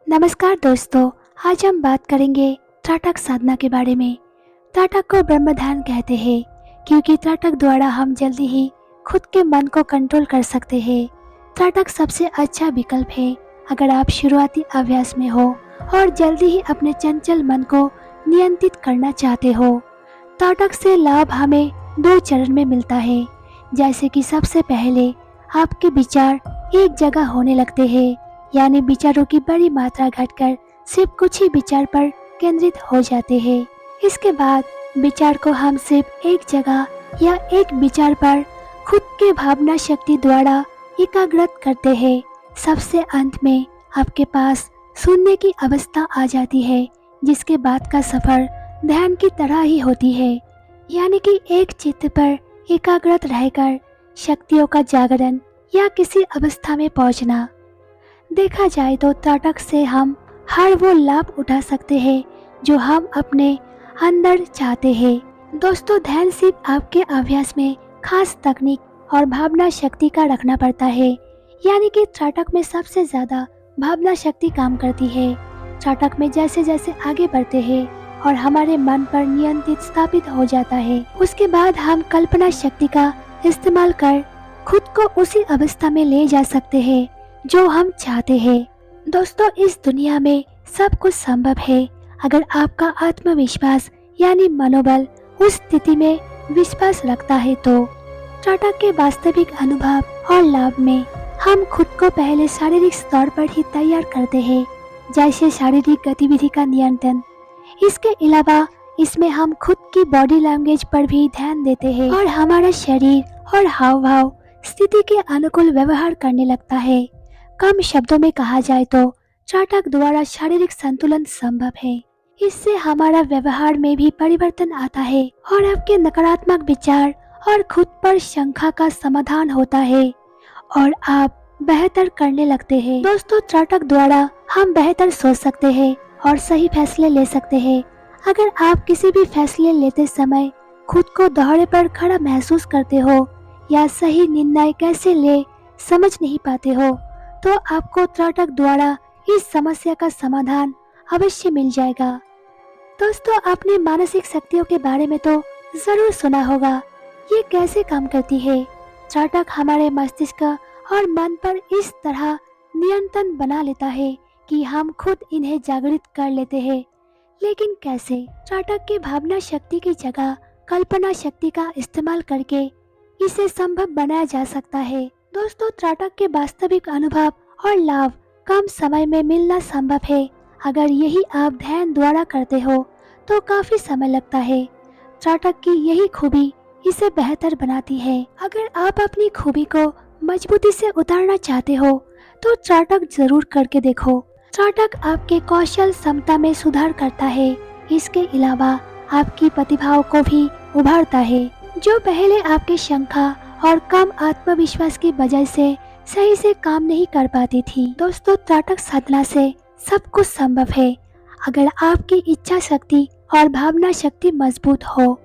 नमस्कार दोस्तों। आज हम बात करेंगे त्राटक साधना के बारे में। त्राटक को ब्रह्म ध्यान कहते हैं क्योंकि त्राटक द्वारा हम जल्दी ही खुद के मन को कंट्रोल कर सकते हैं। त्राटक सबसे अच्छा विकल्प है अगर आप शुरुआती अभ्यास में हो और जल्दी ही अपने चंचल मन को नियंत्रित करना चाहते हो। त्राटक से लाभ हमें दो चरण में मिलता है। जैसे कि सबसे पहले आपके विचार एक जगह होने लगते हैं, यानी विचारों की बड़ी मात्रा घटकर सिर्फ कुछ ही विचार पर केंद्रित हो जाते हैं। इसके बाद विचार को हम सिर्फ एक जगह या एक विचार पर खुद के भावना शक्ति द्वारा एकाग्रत करते हैं। सबसे अंत में आपके पास शून्य की अवस्था आ जाती है, जिसके बाद का सफर ध्यान की तरह ही होती है, यानी कि एक चित्त पर एकाग्रत रहकर शक्तियों का जागरण या किसी अवस्था में पहुंचना। देखा जाए तो त्राटक से हम हर वो लाभ उठा सकते हैं जो हम अपने अंदर चाहते हैं। दोस्तों, ध्यान सिर्फ आपके अभ्यास में खास तकनीक और भावना शक्ति का रखना पड़ता है, यानी कि त्राटक में सबसे ज्यादा भावना शक्ति काम करती है। त्राटक में जैसे जैसे आगे बढ़ते हैं और हमारे मन पर नियंत्रित स्थापित हो जाता है, उसके बाद हम कल्पना शक्ति का इस्तेमाल कर खुद को उसी अवस्था में ले जा सकते हैं जो हम चाहते हैं। दोस्तों, इस दुनिया में सब कुछ संभव है अगर आपका आत्मविश्वास यानी मनोबल उस स्थिति में विश्वास रखता है तो। त्राटक के वास्तविक अनुभव और लाभ में हम खुद को पहले शारीरिक स्तर पर ही तैयार करते हैं, जैसे शारीरिक गतिविधि का नियंत्रण। इसके अलावा इसमें हम खुद की बॉडी लैंग्वेज पर भी ध्यान देते हैं और हमारा शरीर और हाव भाव स्थिति के अनुकूल व्यवहार करने लगता है। कम शब्दों में कहा जाए तो त्राटक द्वारा शारीरिक संतुलन संभव है। इससे हमारा व्यवहार में भी परिवर्तन आता है और आपके नकारात्मक विचार और खुद पर शंका का समाधान होता है और आप बेहतर करने लगते हैं। दोस्तों, त्राटक द्वारा हम बेहतर सोच सकते हैं और सही फैसले ले सकते हैं। अगर आप किसी भी फैसले लेते समय खुद को दौरे पर खड़ा महसूस करते हो या सही निर्णय कैसे ले समझ नहीं पाते हो, तो आपको त्राटक द्वारा इस समस्या का समाधान अवश्य मिल जाएगा। दोस्तों, आपने मानसिक शक्तियों के बारे में तो जरूर सुना होगा। ये कैसे काम करती है? त्राटक हमारे मस्तिष्क और मन पर इस तरह नियंत्रण बना लेता है कि हम खुद इन्हें जागृत कर लेते हैं। लेकिन कैसे? त्राटक की भावना शक्ति की जगह कल्पना शक्ति का इस्तेमाल करके इसे संभव बनाया जा सकता है। दोस्तों, त्राटक के वास्तविक अनुभव और लाभ कम समय में मिलना संभव है। अगर यही आप ध्यान द्वारा करते हो तो काफी समय लगता है। त्राटक की यही खूबी इसे बेहतर बनाती है। अगर आप अपनी खूबी को मजबूती से उतारना चाहते हो तो त्राटक जरूर करके देखो। त्राटक आपके कौशल क्षमता में सुधार करता है। इसके अलावा आपकी प्रतिभाओं को भी उभारता है, जो पहले आपके शंका और कम आत्मविश्वास की वजह से सही से काम नहीं कर पाती थी। दोस्तों, त्राटक साधना से सब कुछ संभव है अगर आपकी इच्छा शक्ति और भावना शक्ति मजबूत हो।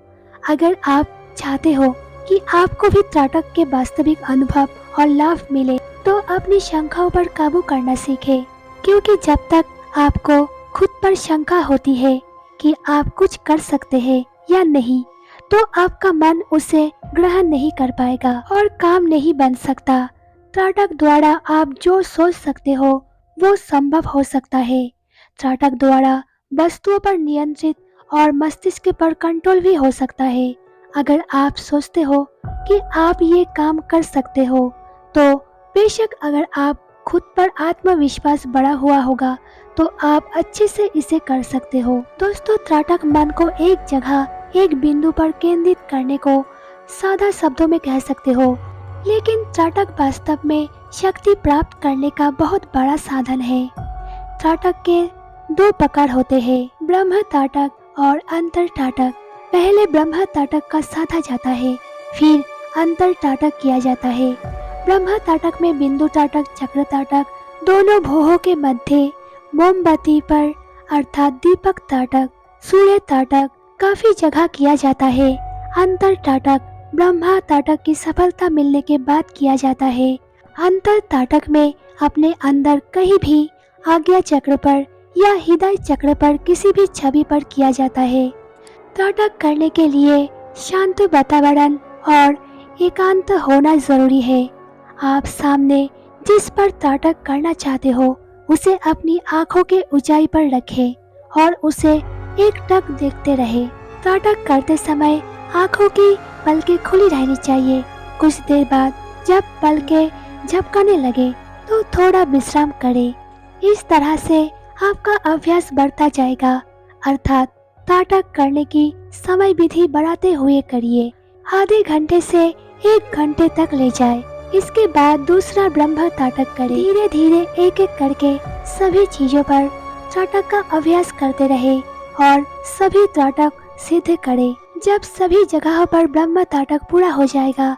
अगर आप चाहते हो कि आपको भी त्राटक के वास्तविक अनुभव और लाभ मिले तो अपनी शंकाओं पर काबू करना सीखें, क्योंकि जब तक आपको खुद पर शंका होती है कि आप कुछ कर सकते हैं या नहीं, तो आपका मन उसे ग्रहण नहीं कर पाएगा और काम नहीं बन सकता। त्राटक द्वारा आप जो सोच सकते हो वो संभव हो सकता है। त्राटक द्वारा वस्तुओं पर नियंत्रित और मस्तिष्क पर कंट्रोल भी हो सकता है। अगर आप सोचते हो कि आप ये काम कर सकते हो तो बेशक अगर आप खुद पर आत्मविश्वास बढ़ा हुआ होगा तो आप अच्छे से इसे कर सकते हो। दोस्तों, त्राटक मन को एक जगह एक बिंदु पर केंद्रित करने को सादा शब्दों में कह सकते हो, लेकिन त्राटक वास्तव में शक्ति प्राप्त करने का बहुत बड़ा साधन है। त्राटक के दो प्रकार होते हैं, ब्रह्म त्राटक और अंतर त्राटक। पहले ब्रह्म त्राटक का साधा जाता है, फिर अंतर त्राटक किया जाता है। ब्रह्म त्राटक में बिंदु त्राटक, चक्र त्राटक दोनों भोहों के मध्य मोमबत्ती पर अर्थात दीपक त्राटक, सूर्य त्राटक काफी जगह किया जाता है। अंतर त्राटक ब्रह्मा त्राटक की सफलता मिलने के बाद किया जाता है। अंतर त्राटक में अपने अंदर कहीं भी आज्ञा चक्र पर या हृदय चक्र पर किसी भी छवि पर किया जाता है। त्राटक करने के लिए शांत वातावरण और एकांत होना जरूरी है। आप सामने जिस पर त्राटक करना चाहते हो उसे अपनी आंखों के ऊंचाई पर रखें और उसे एकटक देखते रहे। त्राटक करते समय आंखों की पलकें खुली रहनी चाहिए। कुछ देर बाद जब पलकें झपकने लगे तो थोड़ा विश्राम करें। इस तरह से आपका अभ्यास बढ़ता जाएगा, अर्थात त्राटक करने की समय विधि बढ़ाते हुए करिए। आधे घंटे से 1 घंटे तक ले जाए। इसके बाद दूसरा ब्रह्म त्राटक करें। धीरे धीरे एक एक करके सभी चीजों पर त्राटक का अभ्यास करते रहे और सभी त्राटक सिद्ध करें। जब सभी जगहों पर ब्रह्म त्राटक पूरा हो जाएगा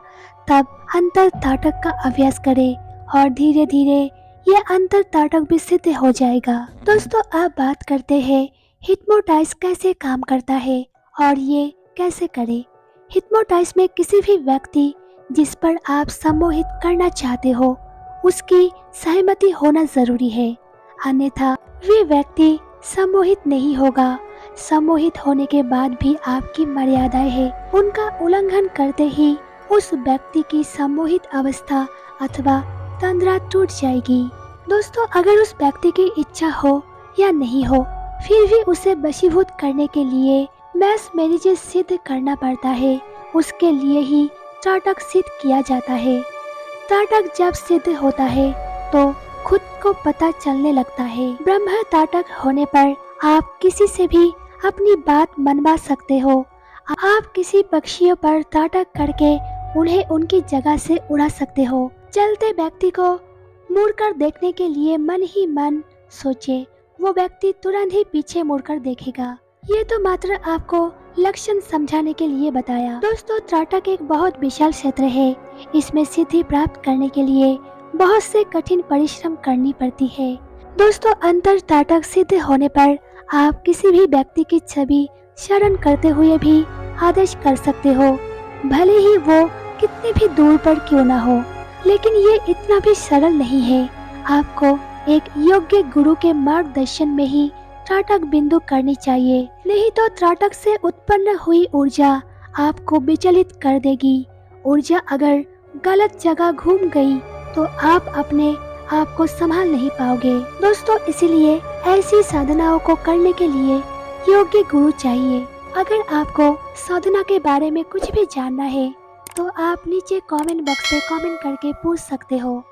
तब अंतर त्राटक का अभ्यास करें और धीरे धीरे ये अंतर त्राटक भी सिद्ध हो जाएगा। दोस्तों, अब बात करते हैं हिप्नोटाइज कैसे काम करता है और ये कैसे करें। हिप्नोटाइज में किसी भी व्यक्ति जिस पर आप सम्मोहित करना चाहते हो उसकी सहमति होना जरूरी है, अन्यथा वे व्यक्ति सम्मोहित नहीं होगा। सम्मोहित होने के बाद भी आपकी मर्यादाएं हैं, उनका उल्लंघन करते ही उस व्यक्ति की सम्मोहित अवस्था अथवा तंद्रा टूट जाएगी। दोस्तों, अगर उस व्यक्ति की इच्छा हो या नहीं हो फिर भी उसे वशीभूत करने के लिए मैसेज सिद्ध करना पड़ता है। उसके लिए ही त्राटक सिद्ध किया जाता है। त्राटक जब सिद्ध होता है तो खुद को पता चलने लगता है। ब्रह्म त्राटक होने पर आप किसी से भी अपनी बात मनवा सकते हो। आप किसी पक्षियों पर त्राटक करके उन्हें उनकी जगह से उड़ा सकते हो। चलते व्यक्ति को मुड़कर देखने के लिए मन ही मन सोचे, वो व्यक्ति तुरंत ही पीछे मुड़कर देखेगा। ये तो मात्र आपको लक्षण समझाने के लिए बताया। दोस्तों, त्राटक एक बहुत विशाल क्षेत्र है। इसमें सिद्धि प्राप्त करने के लिए बहुत से कठिन परिश्रम करनी पड़ती है। दोस्तों, अंतर त्राटक सिद्ध होने पर आप किसी भी व्यक्ति की छवि शरण करते हुए भी आदेश कर सकते हो, भले ही वो कितने भी दूर पर क्यों ना हो। लेकिन ये इतना भी सरल नहीं है। आपको एक योग्य गुरु के मार्गदर्शन में ही त्राटक बिंदु करनी चाहिए, नहीं तो त्राटक से उत्पन्न हुई ऊर्जा आपको विचलित कर देगी। ऊर्जा अगर गलत जगह घूम गई तो आप अपने आप को संभाल नहीं पाओगे। दोस्तों, इसीलिए ऐसी साधनाओं को करने के लिए योग्य गुरु चाहिए। अगर आपको साधना के बारे में कुछ भी जानना है तो आप नीचे कमेंट बॉक्स में कमेंट करके पूछ सकते हो।